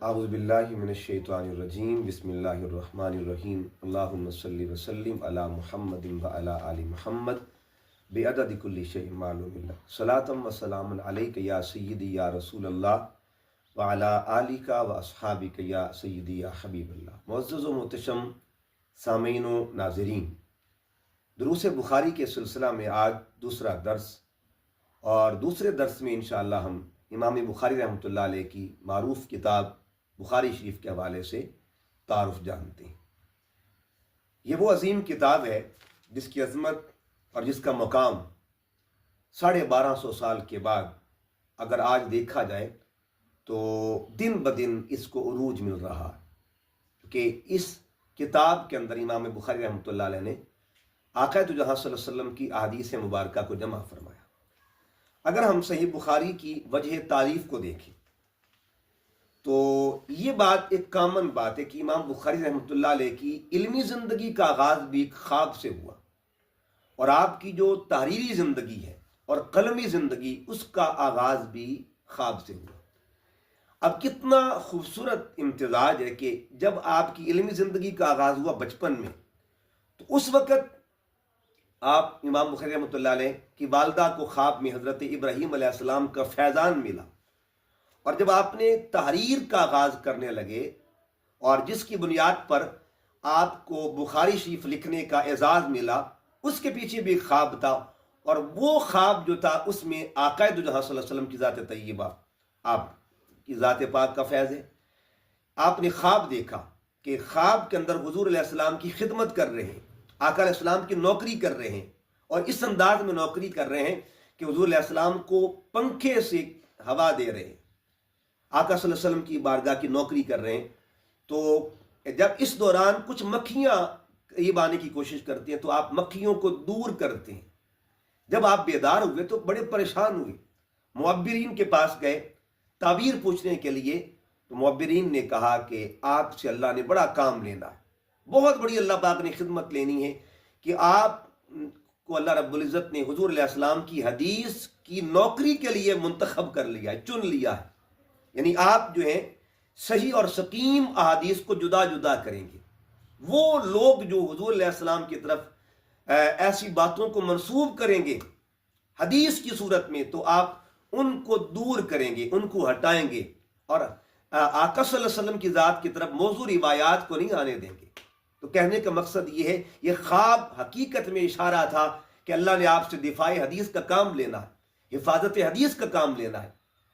अऊज़ु बिल्लाहि मिनश्शैतानिर्रजीम बिस्मिल्लाहिर्रहमानिर्रहीम अल्लाहुम्मा सल्लि व सल्लिम अला मुहम्मदिन व अला आलि मुहम्मद बिअददि कुल्लि शैइन मालूमिन लक सलातम व सलामुन अलैका या सय्यदी या रसूलल्लाह व अला आलिका व अस्हाबिका या सय्यदी या हबीबल्लाह। मुअज़्ज़ज़ व मुहतरम सामीन व नाज़रीन, दुरूस बुखारी के सिलसिला में आज दूसरा दर्स, और दूसरे दर्स में इंशाअल्लाह हम इमाम बुखारी रहमतुल्लाह अलैह की मारूफ किताब बुखारी शरीफ के हवाले से तारुफ जानते हैं। ये वो अजीम किताब है जिसकी अजमत और जिसका मकाम 1250 साल के बाद अगर आज देखा जाए तो दिन ब दिन इसको उरूज मिल रहा है कि इस किताब के अंदर इमाम बुखारी रहमतुल्लाह अलैह ने आक़ा तो जहाँ सल्लल्लाहु अलैहि वसल्लम की अहादीस मुबारका को जमा फरमाया। अगर हम सही बुखारी की वजह तारीफ को देखें तो ये बात एक कॉमन बात है कि इमाम बुखारी रहमतुल्लाह अलैह की इल्मी ज़िंदगी का आगाज़ भी ख्वाब से हुआ और आपकी जो तहरीरी ज़िंदगी है और कलमी ज़िंदगी उसका आगाज़ भी ख्वाब से हुआ। अब कितना खूबसूरत इम्तिज़ाज है कि जब आपकी इल्मी ज़िंदगी का आगाज़ हुआ बचपन में, तो उस वक़्त आप इमाम बुखारी रहमतुल्लाह अलैह की वालदा को ख्वाब में हज़रत इब्राहीम अलैहिस्सलाम का फैज़ान मिला, और जब आपने तहरीर का आगाज़ करने लगे और जिसकी बुनियाद पर आपको बुखारी शरीफ लिखने का एजाज़ मिला, उसके पीछे भी ख्वाब था, और वो ख्वाब जो था उसमें आक़ा दो जहां सल्लल्लाहु अलैहि वसल्लम की ज़ात तय्यबा, आपकी ज़ात पाक का फैज़ है। आपने ख्वाब देखा कि ख्वाब के अंदर हुज़ूर अलैहिस्सलाम की खिदमत कर रहे हैं, आका अलैहिस्सलाम की नौकरी कर रहे हैं, और इस अंदाज में नौकरी कर रहे हैं कि हुज़ूर अलैहिस्सलाम को पंखे से हवा दे रहे हैं, आका सल्लल्लाहु अलैहि वसल्लम की बारगाह की नौकरी कर रहे हैं। तो जब इस दौरान कुछ मक्खियाँ करीब आने की कोशिश करती हैं तो आप मक्खियों को दूर करते हैं। जब आप बेदार हुए तो बड़े परेशान हुए, मुअब्बिरीन के पास गए ताबीर पूछने के लिए, तो मुअब्बिरीन ने कहा कि आपसे अल्लाह ने बड़ा काम लेना है, बहुत बड़ी अल्लाह पाक ने खिदमत लेनी है कि आप को अल्लाह रब्बुल इज़्ज़त ने हुज़ूर अलैहिस्सलाम की हदीस की नौकरी के लिए मुंतखब कर लिया है, चुन लिया है। यानी आप जो है सही और सकीम अहादीस को जुदा जुदा करेंगे। वो लोग जो हुज़ूर अलैहिस्सलाम की तरफ ऐसी बातों को मंसूब करेंगे हदीस की सूरत में, तो आप उनको दूर करेंगे, उनको हटाएंगे, और आका सल्लल्लाहु अलैहि वसल्लम की ज़ात की तरफ मौजू रिवायात को नहीं आने देंगे। तो कहने का मकसद ये है, ये ख्वाब हकीकत में इशारा था कि अल्लाह ने आपसे दिफाए हदीस का काम लेना है, हिफाजत हदीस का काम लेना है,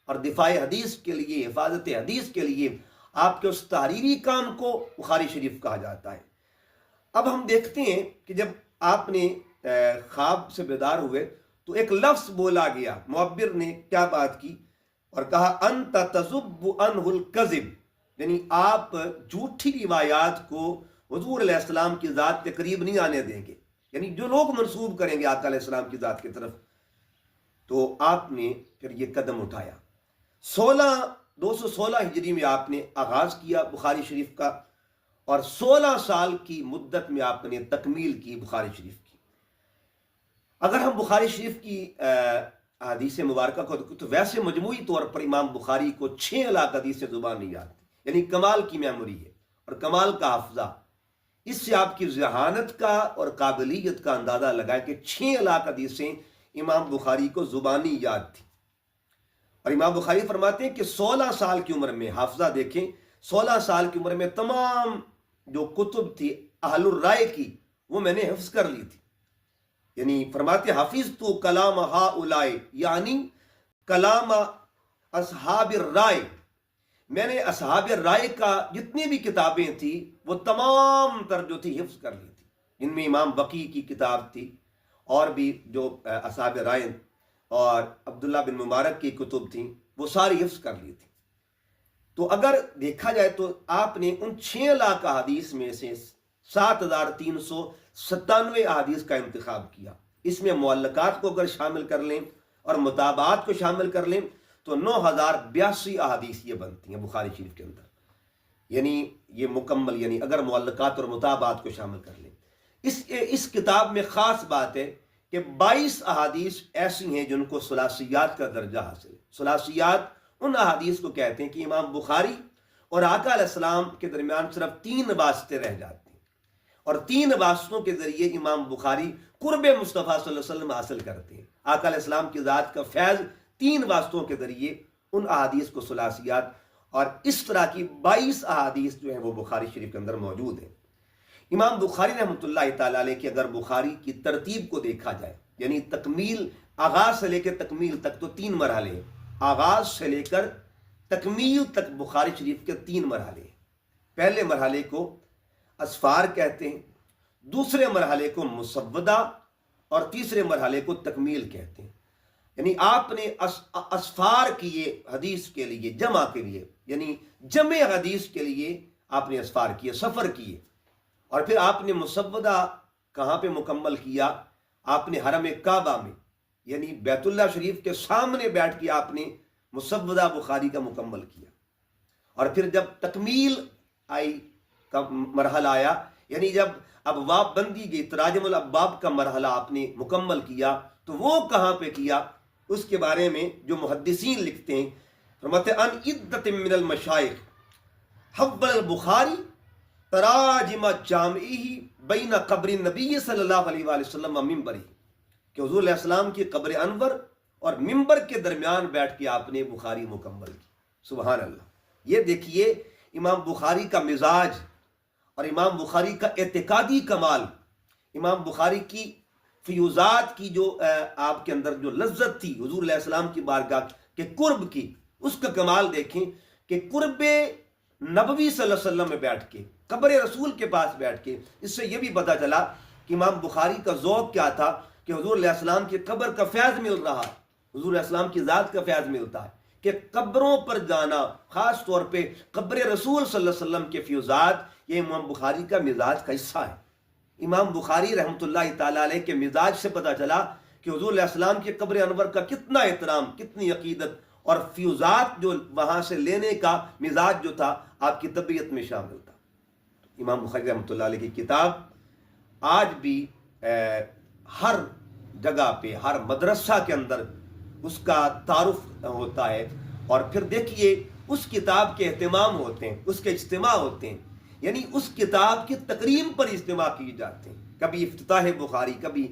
और दिफाए हदीस के लिए, हिफाजत हदीस के लिए आपके उस तहरीरी काम को बुखारी शरीफ कहा जाता है। अब हम देखते हैं कि जब आपने ख्वाब से बेदार हुए तो एक लफ्ज़ बोला गया, मुअब्बिर ने क्या बात की और कहा अंत तज़ुब्बु अनहुल कज़िब, यानी आप झूठी रिवायात को हुज़ूर अलैहिस्सलाम की ज़ात के करीब नहीं आने देंगे, यानी जो लोग मंसूब करेंगे आका अलैहिस्सलाम की ज़ात की तरफ। तो आपने फिर ये कदम उठाया। 216 हिजरी में आपने आगाज़ किया बुखारी शरीफ का, और 16 साल की मुद्दत में आपने तकमील की बुखारी शरीफ की। अगर हम बुखारी शरीफ की हदीस मुबारका को तो वैसे मजमूई तौर पर इमाम बुखारी को 6 लाख हदीस ज़ुबान नहीं आती, यानी कमाल की मेमोरी है और कमाल का हाफजा। इससे आपकी जहानत का और काबिलियत का अंदाज़ा लगाए कि 6 लाख हदीसें इमाम बुखारी को ज़ुबानी याद थी। और इमाम बुखारी फरमाते हैं कि 16 साल की उम्र में, हाफजा देखें, 16 साल की उम्र में तमाम जो कुतुब थी अहलुर राय की, वो मैंने हिफ्ज़ कर ली थी। यानी फरमाते हाफिज तो कलाम हाउलाए, यानी कलाम असहाब राय, मैंने असहाब राय का जितनी भी किताबें थी वो तमाम तर जो थी हिफ्ज़ कर ली थी, जिनमें इमाम बकी की किताब थी और भी जो असहाब राय और अब्दुल्ला बिन मुबारक की कुतुब थी, वो सारी हिफ्ज़ कर ली थी। तो अगर देखा जाए तो आपने उन 6 लाख अहादीस में से 7397 अहादीस का इंतखाब किया। इसमें मुअल्लकात को अगर शामिल कर लें और मुताबात को शामिल कर लें तो 9082 अहादीस ये बनती हैं बुखारी शरीफ के अंदर, यानी ये मुकम्मल, यानी अगर मुअल्लकात और मुताबात को शामिल कर लें। इस किताब में ख़ास बात है कि 22 अहादीस ऐसी हैं जिनको सुलासियात का दर्जा हासिल है। सुलासियात उन अहादीस को कहते हैं कि इमाम बुखारी اور آقا علیہ السلام کے درمیان صرف 3 واسطے رہ جاتے ہیں، اور 3 واسطوں کے ذریعے امام بخاری قرب مصطفیٰ صلی اللہ علیہ وسلم حاصل کرتے ہیں۔ آقا علیہ السلام کی ذات کا فیض 3 واسطوں کے ذریعے ان احادیث کو ثلاثیات، اور اس طرح کی 22 احادیث جو ہیں وہ بخاری شریف کے اندر موجود ہیں۔ امام بخاری رحمۃ اللہ تعالی علیہ کی اگر بخاری کی ترتیب کو دیکھا جائے، یعنی تکمیل، آغاز سے لے کے تکمیل تک تو 3 مرحلے ہیں، آغاز سے لے کر تکمیل تک بخاری شریف کے 3 مرحلے ہیں۔ پہلے مرحلے کو اسفار کہتے ہیں، دوسرے مرحلے کو مسودہ، اور تیسرے مرحلے کو تکمیل کہتے ہیں۔ یعنی آپ نے اسفار کیے حدیث کے لیے، جمع کے لیے، یعنی جمع حدیث کے لیے آپ نے اسفار کیے، سفر کیے، اور پھر آپ نے مسودہ کہاں پہ مکمل کیا؟ آپ نے حرم کعبہ میں، یعنی بیت اللہ شریف کے سامنے بیٹھ کے آپ نے مسودہ بخاری کا مکمل کیا۔ اور پھر جب تکمیل آئی کا مرحلہ آیا، یعنی جب ابواب بندی گئی، تراجم الابواب کا مرحلہ آپ نے مکمل کیا، تو وہ کہاں پہ کیا؟ اس کے بارے میں جو محدثین لکھتے ہیں، فرماتے ہیں ان عدت من المشائخ حول البخاری تراجم جامعہ بین قبر النبی صلی اللہ علیہ وآلہ وسلم و ممبری، کہ حضور علیہ السلام کی قبر انور اور ممبر کے درمیان بیٹھ کے آپ نے بخاری مکمل کی۔ سبحان اللہ! یہ دیکھیے امام بخاری کا مزاج اور امام بخاری کا اعتقادی کمال، امام بخاری کی فیوزات کی جو آپ کے اندر جو لذت تھی حضور علیہ السلام کی بارگاہ کے قرب کی، اس کا کمال دیکھیں کہ قرب نبوی صلی اللہ علیہ وسلم میں بیٹھ کے، قبر رسول کے پاس بیٹھ کے، اس سے یہ بھی پتہ چلا کہ امام بخاری کا ذوق کیا تھا کہ حضور علیہ السلام کی قبر کا فیض مل رہا ہے، حضور علیہ السلام کی ذات کا فیض ملتا ہے، کہ قبروں پر جانا، خاص طور پہ قبر رسول صلی اللہ علیہ وسلم کے فیوزات، یہ امام بخاری کا مزاج کا حصہ ہے۔ امام بخاری رحمۃ اللہ تعالیٰ علیہ کے مزاج سے پتہ چلا کہ حضور علیہ السلام کی قبر انور کا کتنا احترام، کتنی عقیدت، اور فیوزات جو وہاں سے لینے کا مزاج جو تھا آپ کی طبیعت میں شامل تھا۔ امام بخاری رحمۃ اللہ علیہ کی کتاب آج بھی ہر جگہ پہ، ہر مدرسہ کے اندر اس کا تعارف ہوتا ہے، اور پھر دیکھیے اس کتاب کے اہتمام ہوتے ہیں، اس کے اجتماع ہوتے ہیں، یعنی اس کتاب کی تقریم پر اجتماع کیے جاتے ہیں، کبھی افتتاح بخاری، کبھی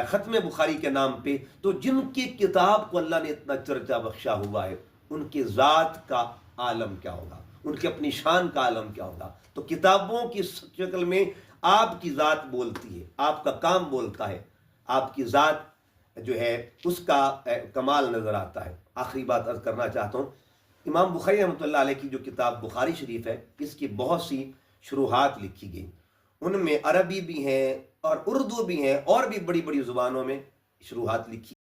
ختم بخاری کے نام پہ۔ تو جن کی کتاب کو اللہ نے اتنا چرچا بخشا ہوا ہے، ان کی ذات کا عالم کیا ہوگا، ان کی اپنی شان کا عالم کیا ہوگا۔ تو کتابوں کی شکل میں آپ کی ذات بولتی ہے، آپ کا کام بولتا ہے، آپ کی ذات جو ہے اس کا کمال نظر آتا ہے۔ آخری بات عرض کرنا چاہتا ہوں، امام بخاری رحمۃ اللہ علیہ کی جو کتاب بخاری شریف ہے، اس کی بہت سی شروحات لکھی گئی، ان میں عربی بھی ہیں اور اردو بھی ہیں، اور بھی بڑی بڑی زبانوں میں شروحات لکھی